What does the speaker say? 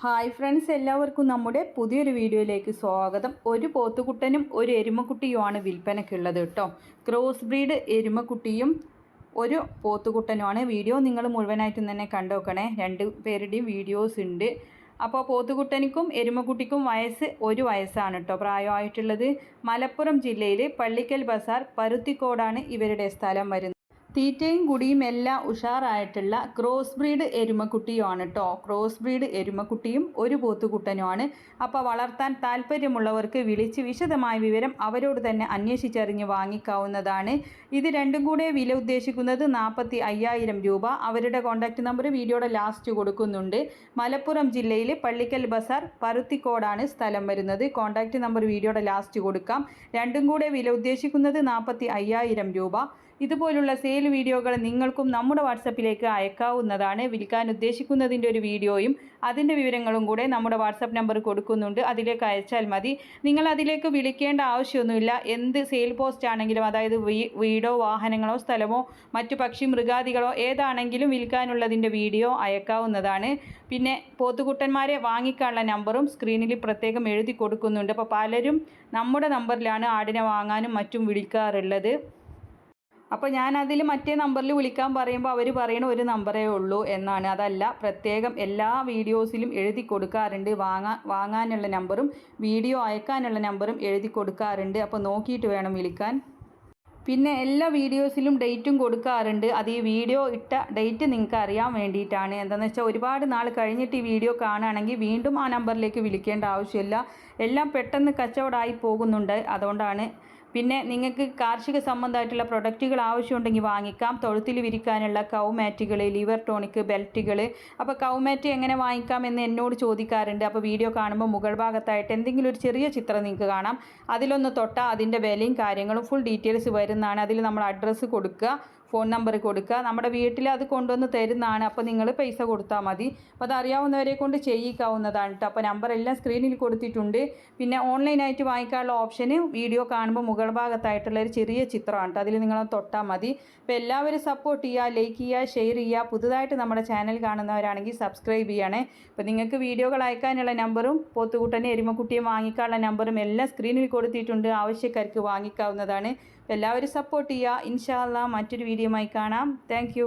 Hi friends, എല്ലാവർക്കും നമ്മുടെ പുതിയൊരു വീഡിയോയിലേക്ക് സ്വാഗതം. ഒരു പോത്തുകുട്ടനും ഒരു എരുമക്കുട്ടിയുമാണ് വിൽപ്പനയ്ക്കുള്ളത് കേട്ടോ. ക്രോസ് ബ്രീഡ് എരുമക്കുട്ടിയും ഒരു പോത്തുകുട്ടനുമാണ്. വീഡിയോ നിങ്ങൾ മുഴുവനായിട്ടും തന്നെ കണ്ടുനോക്കണേ. രണ്ട് പേരുടെയും വീഡിയോസ് ഉണ്ട്. അപ്പോൾ പോത്തുകുട്ടനിക്കും എരുമക്കുട്ടിക്കും വയസ്സ് 1 വയസ്സാണ് കേട്ടോ പ്രായമായിട്ടുള്ളത്. മലപ്പുറം ജില്ലയിൽ പള്ളിക്കൽ ബസാർ പരുത്തിക്കോടാണ് ഇവരുടെ സ്ഥലം വരുന്നത്. തീറ്റയും കുടിയും എല്ലാം ഉഷാറായിട്ടുള്ള ക്രോസ് ബ്രീഡ് എരുമക്കുട്ടിയുമാണ് കേട്ടോ. ക്രോസ് ബ്രീഡ് എരുമക്കുട്ടിയും ഒരു പോത്തുകുട്ടനുമാണ്. അപ്പോൾ വളർത്താൻ താല്പര്യമുള്ളവർക്ക് വിളിച്ച് വിശദമായ വിവരം അവരോട് തന്നെ അന്വേഷിച്ചറിഞ്ഞ് വാങ്ങിക്കാവുന്നതാണ്. ഇത് രണ്ടും കൂടെ വില ഉദ്ദേശിക്കുന്നത് 45,000 രൂപ. അവരുടെ കോൺടാക്റ്റ് നമ്പർ വീഡിയോയുടെ ലാസ്റ്റ് കൊടുക്കുന്നുണ്ട്. മലപ്പുറം ജില്ലയിൽ പള്ളിക്കൽ ബസാർ പരുത്തിക്കോടാണ് സ്ഥലം വരുന്നത്. കോൺടാക്റ്റ് നമ്പർ വീഡിയോയുടെ ലാസ്റ്റ് കൊടുക്കാം. രണ്ടും കൂടെ വില ഉദ്ദേശിക്കുന്നത് 45,000 രൂപ. ഇതുപോലുള്ള സെയിൽ വീഡിയോകൾ നിങ്ങൾക്കും നമ്മുടെ വാട്സപ്പിലേക്ക് അയക്കാവുന്നതാണ്. വിൽക്കാൻ ഉദ്ദേശിക്കുന്നതിൻ്റെ ഒരു വീഡിയോയും അതിൻ്റെ വിവരങ്ങളും കൂടെ നമ്മുടെ വാട്സപ്പ് നമ്പർ കൊടുക്കുന്നുണ്ട്. അതിലേക്ക് അയച്ചാൽ മതി. നിങ്ങൾ അതിലേക്ക് വിളിക്കേണ്ട ആവശ്യമൊന്നുമില്ല. എന്ത് സെയിൽ പോസ്റ്റ് ആണെങ്കിലും, അതായത് വീടോ വാഹനങ്ങളോ സ്ഥലമോ മറ്റു പക്ഷി മൃഗാദികളോ ഏതാണെങ്കിലും വിൽക്കാനുള്ളതിൻ്റെ വീഡിയോ അയക്കാവുന്നതാണ്. പിന്നെ പോത്തുകുട്ടന്മാരെ വാങ്ങിക്കാനുള്ള നമ്പറും സ്ക്രീനിൽ പ്രത്യേകം എഴുതി കൊടുക്കുന്നുണ്ട്. അപ്പോൾ പലരും നമ്മുടെ നമ്പറിലാണ് ആടിനെ വാങ്ങാനും മറ്റും വിളിക്കാറുള്ളത്. അപ്പോൾ ഞാൻ അതിൽ മറ്റേ നമ്പറിൽ വിളിക്കാൻ പറയുമ്പോൾ അവർ പറയുന്ന ഒരു നമ്പറേ ഉള്ളൂ എന്നാണ്. അതല്ല, പ്രത്യേകം എല്ലാ വീഡിയോസിലും എഴുതി കൊടുക്കാറുണ്ട്. വാങ്ങാനുള്ള നമ്പറും വീഡിയോ അയക്കാനുള്ള നമ്പറും എഴുതി കൊടുക്കാറുണ്ട്. അപ്പോൾ നോക്കിയിട്ട് വേണം വിളിക്കാൻ. പിന്നെ എല്ലാ വീഡിയോസിലും ഡേറ്റും കൊടുക്കാറുണ്ട്. അത് ഈ വീഡിയോ ഇട്ട ഡേറ്റ് നിങ്ങൾക്ക് അറിയാൻ വേണ്ടിയിട്ടാണ്. എന്താണെന്ന് വെച്ചാൽ ഒരുപാട് നാൾ കഴിഞ്ഞിട്ട് ഈ വീഡിയോ കാണുകയാണെങ്കിൽ വീണ്ടും ആ നമ്പറിലേക്ക് വിളിക്കേണ്ട ആവശ്യമില്ല. എല്ലാം പെട്ടെന്ന് കച്ചവടമായി പോകുന്നുണ്ട്, അതുകൊണ്ടാണ്. പിന്നെ നിങ്ങൾക്ക് കാർഷിക സംബന്ധമായിട്ടുള്ള പ്രൊഡക്റ്റുകൾ ആവശ്യമുണ്ടെങ്കിൽ വാങ്ങിക്കാം. തൊഴുത്തിൽ വിരിക്കാനുള്ള കൗ മാറ്റുകൾ, ലിവർ ടോണിക്, ബെൽറ്റുകൾ. അപ്പോൾ കൗ മാറ്റ് എങ്ങനെ വാങ്ങിക്കാം എന്ന് എന്നോട് ചോദിക്കാറുണ്ട്. അപ്പോൾ വീഡിയോ കാണുമ്പോൾ മുകൾ ഭാഗത്തായിട്ട് എന്തെങ്കിലും ഒരു ചെറിയ ചിത്രം നിങ്ങൾക്ക് കാണാം. അതിലൊന്ന് തൊട്ടാൽ അതിൻ്റെ വിലയും കാര്യങ്ങളും ഫുൾ ഡീറ്റെയിൽസ് വരുന്നതാണ്. അതിൽ നമ്മൾ അഡ്രസ്സ് കൊടുക്കുക, ഫോൺ നമ്പർ കൊടുക്കുക. നമ്മുടെ വീട്ടിൽ അത് കൊണ്ടുവന്ന് തരുന്നതാണ്. അപ്പോൾ നിങ്ങൾ പൈസ കൊടുത്താൽ മതി. അപ്പോൾ അതറിയാവുന്നവരെ കൊണ്ട് ചെയ്യിക്കാവുന്നതാണ് കേട്ടോ. അപ്പോൾ നമ്പർ എല്ലാം സ്ക്രീനിൽ കൊടുത്തിട്ടുണ്ട്. പിന്നെ ഓൺലൈനായിട്ട് വാങ്ങിക്കാനുള്ള ഓപ്ഷന് വീഡിയോ കാണുമ്പോൾ മുകൾ ഭാഗത്തായിട്ടുള്ള ഒരു ചെറിയ ചിത്രമാണ് കേട്ടോ. അതിൽ നിങ്ങൾ തൊട്ടാൽ മതി. അപ്പോൾ എല്ലാവരും സപ്പോർട്ട് ചെയ്യുക, ലൈക്ക് ചെയ്യുക, ഷെയർ ചെയ്യുക. പുതുതായിട്ട് നമ്മുടെ ചാനൽ കാണുന്നവരാണെങ്കിൽ സബ്സ്ക്രൈബ് ചെയ്യണേ. അപ്പോൾ നിങ്ങൾക്ക് വീഡിയോകൾ അയക്കാനുള്ള നമ്പറും പോത്തുകുട്ടനെ എരുമക്കുട്ടിയെ വാങ്ങിക്കാനുള്ള നമ്പറും എല്ലാം സ്ക്രീനിൽ കൊടുത്തിട്ടുണ്ട്. ആവശ്യക്കാർക്ക് വാങ്ങിക്കാവുന്നതാണ്. എല്ലാവരും സപ്പോർട്ട് ചെയ്യുക. ഇൻഷാ അല്ലാഹ് മറ്റൊരു വീഡിയോയുമായി കാണാം. താങ്ക്